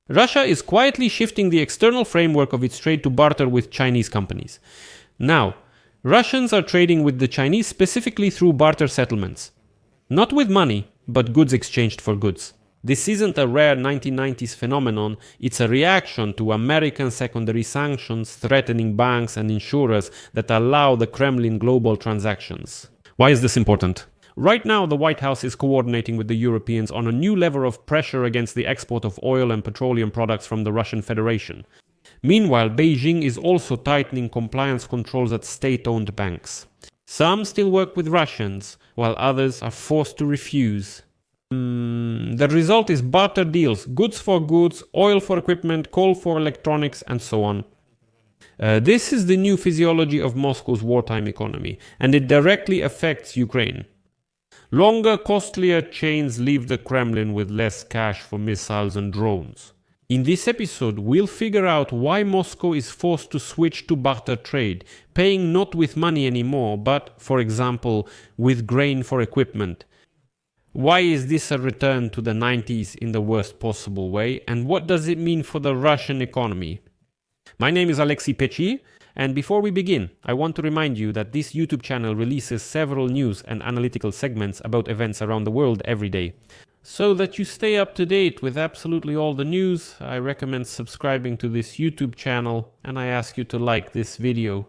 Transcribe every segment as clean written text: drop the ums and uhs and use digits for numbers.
Russia is quietly shifting the external framework of its trade to barter with Chinese companies. Now, Russians are trading with the Chinese specifically through barter settlements. Not with money, but goods exchanged for goods. This isn't a rare 1990s phenomenon, it's a reaction to American secondary sanctions threatening banks and insurers that allow the Kremlin global transactions. Why is this important? Right now, the White House is coordinating with the Europeans on a new level of pressure against the export of oil and petroleum products from the Russian Federation. Meanwhile, Beijing is also tightening compliance controls at state-owned banks. Some still work with Russians, while others are forced to refuse. The result is barter deals, goods for goods, oil for equipment, coal for electronics, and so on. This is the new physiology of Moscow's wartime economy, and it directly affects Ukraine. Longer, costlier chains leave the Kremlin with less cash for missiles and drones. In this episode, we'll figure out why Moscow is forced to switch to barter trade, paying not with money anymore, but, for example, with grain for equipment. Why is this a return to the 90s in the worst possible way, and what does it mean for the Russian economy? My name is Pechiy, and before we begin, I want to remind you that this YouTube channel releases several news and analytical segments about events around the world every day. So that you stay up to date with absolutely all the news, I recommend subscribing to this YouTube channel, and I ask you to like this video.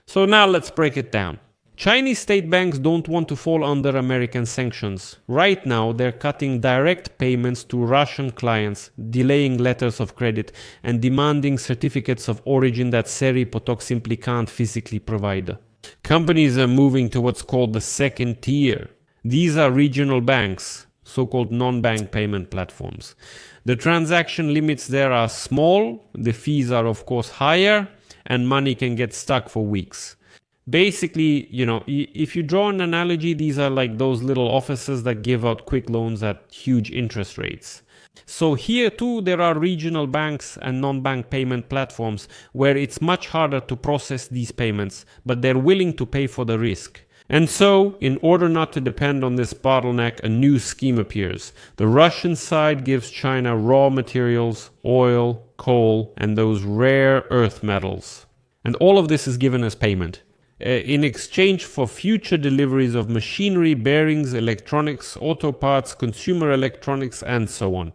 So now let's break it down. Chinese state banks don't want to fall under American sanctions. Right now, they're cutting direct payments to Russian clients, delaying letters of credit, and demanding certificates of origin that Potok simply can't physically provide. Companies are moving to what's called the second tier. These are regional banks, so-called non-bank payment platforms. The transaction limits there are small, the fees are of course higher, and money can get stuck for weeks. Basically, if you draw an analogy, these are like those little offices that give out quick loans at huge interest rates. So here too, there are regional banks and non-bank payment platforms where it's much harder to process these payments, but they're willing to pay for the risk. And so, in order not to depend on this bottleneck, a new scheme appears. The Russian side gives China raw materials, oil, coal, and those rare earth metals. And all of this is given as payment. In exchange for future deliveries of machinery, bearings, electronics, auto parts, consumer electronics, and so on.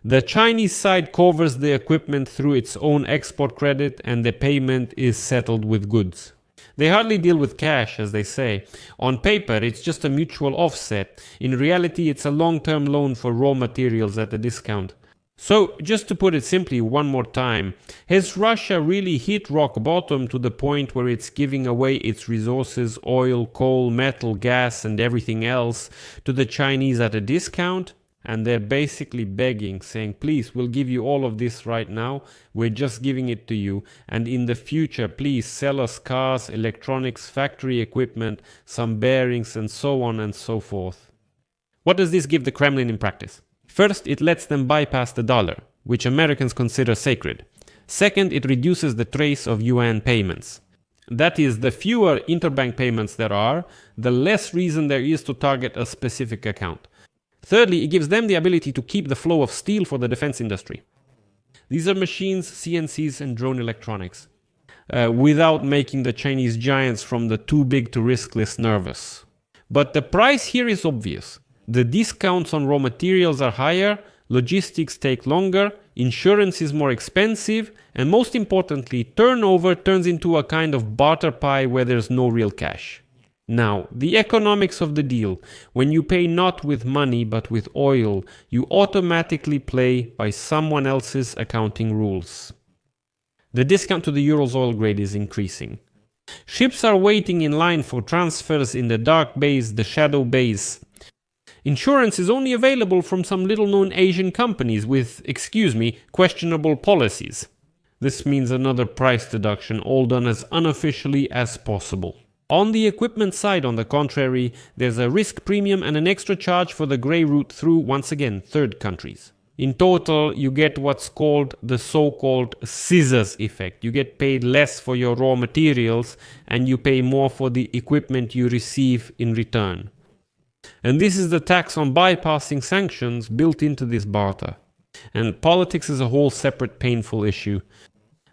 The Chinese side covers the equipment through its own export credit, and the payment is settled with goods. They hardly deal with cash, as they say. On paper, it's just a mutual offset. In reality, it's a long-term loan for raw materials at a discount. So, just to put it simply one more time, has Russia really hit rock bottom to the point where it's giving away its resources, oil, coal, metal, gas, and everything else to the Chinese at a discount? And they're basically begging, saying, please, we'll give you all of this right now, we're just giving it to you, and in the future, please sell us cars, electronics, factory equipment, some bearings, and so on and so forth. What does this give the Kremlin in practice? First, it lets them bypass the dollar, which Americans consider sacred. Second, it reduces the trace of yuan payments. That is, the fewer interbank payments there are, the less reason there is to target a specific account. Thirdly, it gives them the ability to keep the flow of steel for the defense industry. These are machines, CNCs, and drone electronics, without making the Chinese giants from the too big to risk list nervous. But the price here is obvious. The discounts on raw materials are higher, logistics take longer, insurance is more expensive, and most importantly, turnover turns into a kind of barter pie where there's no real cash. Now, the economics of the deal. When you pay not with money but with oil, you automatically play by someone else's accounting rules. The discount to the Urals oil grade is increasing. Ships are waiting in line for transfers in the dark bays, the shadow bays. Insurance is only available from some little-known Asian companies with, questionable policies. This means another price deduction, all done as unofficially as possible. On the equipment side, on the contrary, there's a risk premium and an extra charge for the grey route through, once again, third countries. In total, you get what's called the so-called scissors effect. You get paid less for your raw materials and you pay more for the equipment you receive in return. And this is the tax on bypassing sanctions built into this barter. And politics is a whole separate painful issue.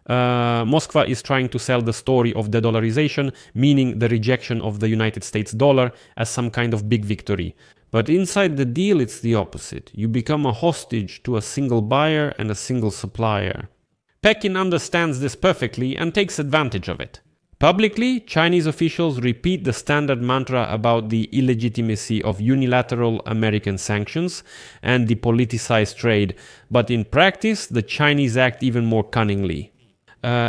Moscow is trying to sell the story of de-dollarization, meaning the rejection of the United States dollar, as some kind of big victory. But inside the deal, it's the opposite. You become a hostage to a single buyer and a single supplier. Peking understands this perfectly and takes advantage of it. Publicly, Chinese officials repeat the standard mantra about the illegitimacy of unilateral American sanctions and the politicized trade, but in practice, the Chinese act even more cunningly.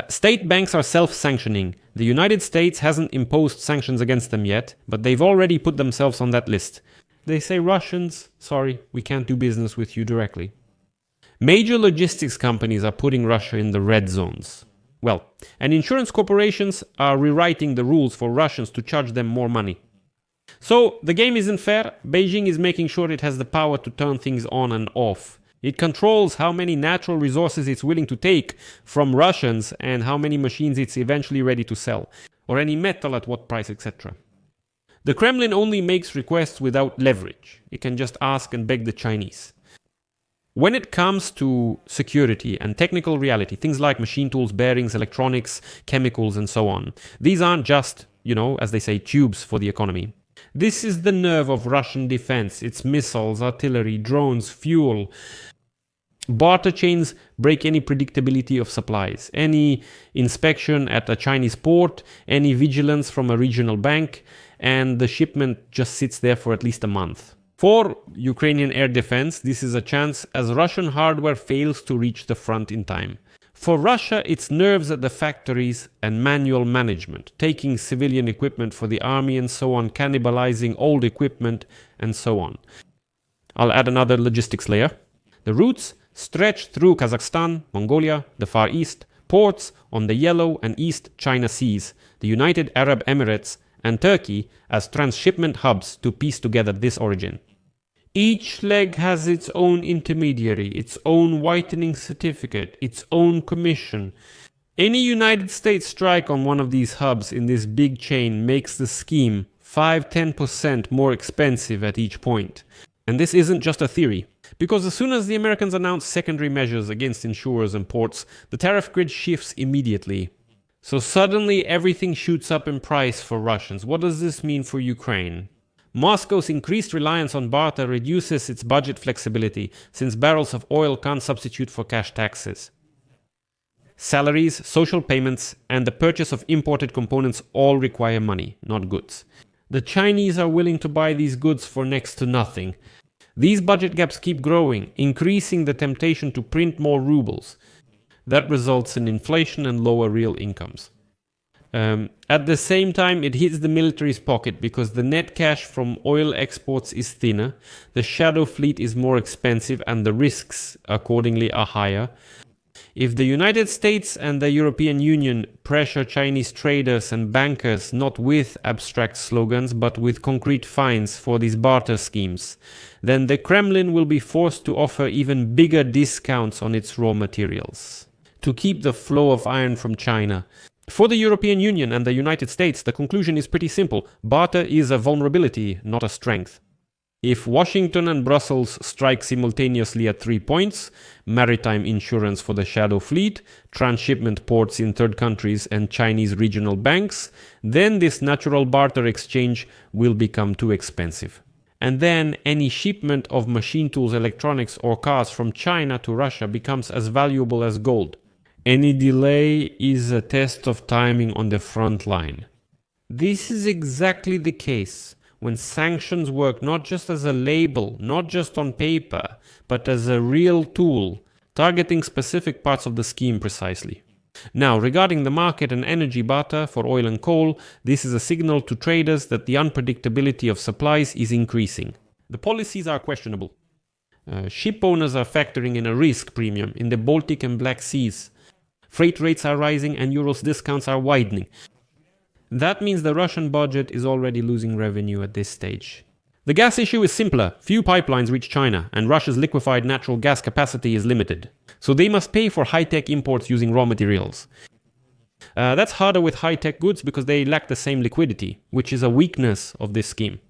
State banks are self-sanctioning. The United States hasn't imposed sanctions against them yet, but they've already put themselves on that list. They say, Russians, sorry, we can't do business with you directly. Major logistics companies are putting Russia in the red zones. Well, and insurance corporations are rewriting the rules for Russians to charge them more money. So, the game isn't fair. Beijing is making sure it has the power to turn things on and off. It controls how many natural resources it's willing to take from Russians and how many machines it's eventually ready to sell, or any metal at what price, etc. The Kremlin only makes requests without leverage. It can just ask and beg the Chinese. When it comes to security and technical reality, things like machine tools, bearings, electronics, chemicals, and so on, these aren't just, as they say, tubes for the economy. This is the nerve of Russian defense. It's missiles, artillery, drones, fuel. Barter chains break any predictability of supplies, any inspection at a Chinese port, any vigilance from a regional bank, and the shipment just sits there for at least a month. For Ukrainian air defense, this is a chance as Russian hardware fails to reach the front in time. For Russia, it's nerves at the factories and manual management, taking civilian equipment for the army and so on, cannibalizing old equipment and so on. I'll add another logistics layer. The routes stretch through Kazakhstan, Mongolia, the Far East, ports on the Yellow and East China Seas, the United Arab Emirates, and Turkey as transshipment hubs to piece together this origin. Each leg has its own intermediary, its own whitening certificate, its own commission. Any United States strike on one of these hubs in this big chain makes the scheme 5-10% more expensive at each point. And this isn't just a theory, because as soon as the Americans announce secondary measures against insurers and ports, the tariff grid shifts immediately. So suddenly everything shoots up in price for Russians. What does this mean for Ukraine? Moscow's increased reliance on barter reduces its budget flexibility, since barrels of oil can't substitute for cash taxes. Salaries, social payments, and the purchase of imported components all require money, not goods. The Chinese are willing to buy these goods for next to nothing. These budget gaps keep growing, increasing the temptation to print more rubles. That results in inflation and lower real incomes. At the same time, it hits the military's pocket because the net cash from oil exports is thinner, the shadow fleet is more expensive, and the risks accordingly are higher. If the United States and the European Union pressure Chinese traders and bankers not with abstract slogans but with concrete fines for these barter schemes, then the Kremlin will be forced to offer even bigger discounts on its raw materials to keep the flow of iron from China. For the European Union and the United States, the conclusion is pretty simple. Barter is a vulnerability, not a strength. If Washington and Brussels strike simultaneously at 3 points, maritime insurance for the shadow fleet, transshipment ports in third countries, and Chinese regional banks, then this natural barter exchange will become too expensive. And then any shipment of machine tools, electronics, or cars from China to Russia becomes as valuable as gold. Any delay is a test of timing on the front line. This is exactly the case when sanctions work not just as a label, not just on paper, but as a real tool, targeting specific parts of the scheme precisely. Now, regarding the market and energy barter for oil and coal, this is a signal to traders that the unpredictability of supplies is increasing. The policies are questionable. Ship owners are factoring in a risk premium in the Baltic and Black Seas. Freight rates are rising and Urals discounts are widening. That means the Russian budget is already losing revenue at this stage. The gas issue is simpler. Few pipelines reach China, and Russia's liquefied natural gas capacity is limited. So they must pay for high-tech imports using raw materials. That's harder with high-tech goods because they lack the same liquidity, which is a weakness of this scheme.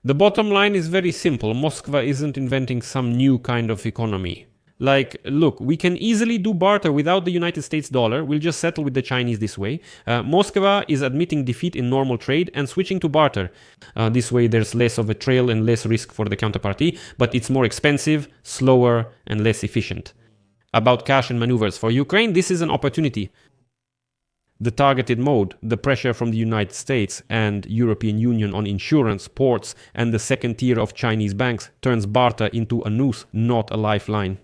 The bottom line is very simple. Moscow isn't inventing some new kind of economy. Like, look, we can easily do barter without the United States dollar. We'll just settle with the Chinese this way. Moscow is admitting defeat in normal trade and switching to barter. This way there's less of a trail and less risk for the counterparty, but it's more expensive, slower, and less efficient. About cash and maneuvers. For Ukraine, this is an opportunity. The targeted mode, the pressure from the United States and European Union on insurance, ports, and the second tier of Chinese banks turns barter into a noose, not a lifeline.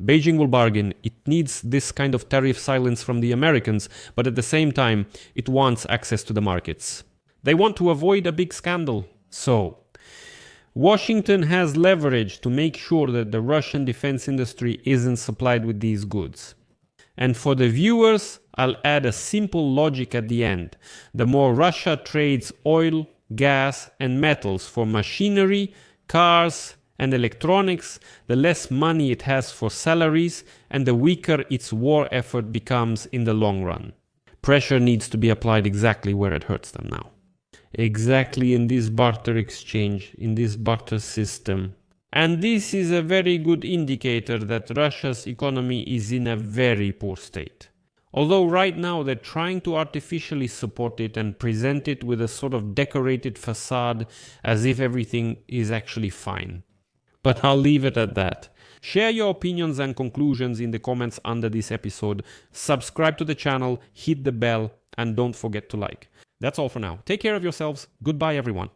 Beijing will bargain. It needs this kind of tariff silence from the Americans, but at the same time, it wants access to the markets. They want to avoid a big scandal. So, Washington has leverage to make sure that the Russian defense industry isn't supplied with these goods. And for the viewers, I'll add a simple logic at the end. The more Russia trades oil, gas, and metals for machinery, cars, and electronics, the less money it has for salaries and the weaker its war effort becomes in the long run. Pressure needs to be applied exactly where it hurts them now. Exactly in this barter exchange, in this barter system. And this is a very good indicator that Russia's economy is in a very poor state. Although right now they're trying to artificially support it and present it with a sort of decorated facade as if everything is actually fine. But I'll leave it at that. Share your opinions and conclusions in the comments under this episode. Subscribe to the channel, hit the bell, and don't forget to like. That's all for now. Take care of yourselves. Goodbye, everyone.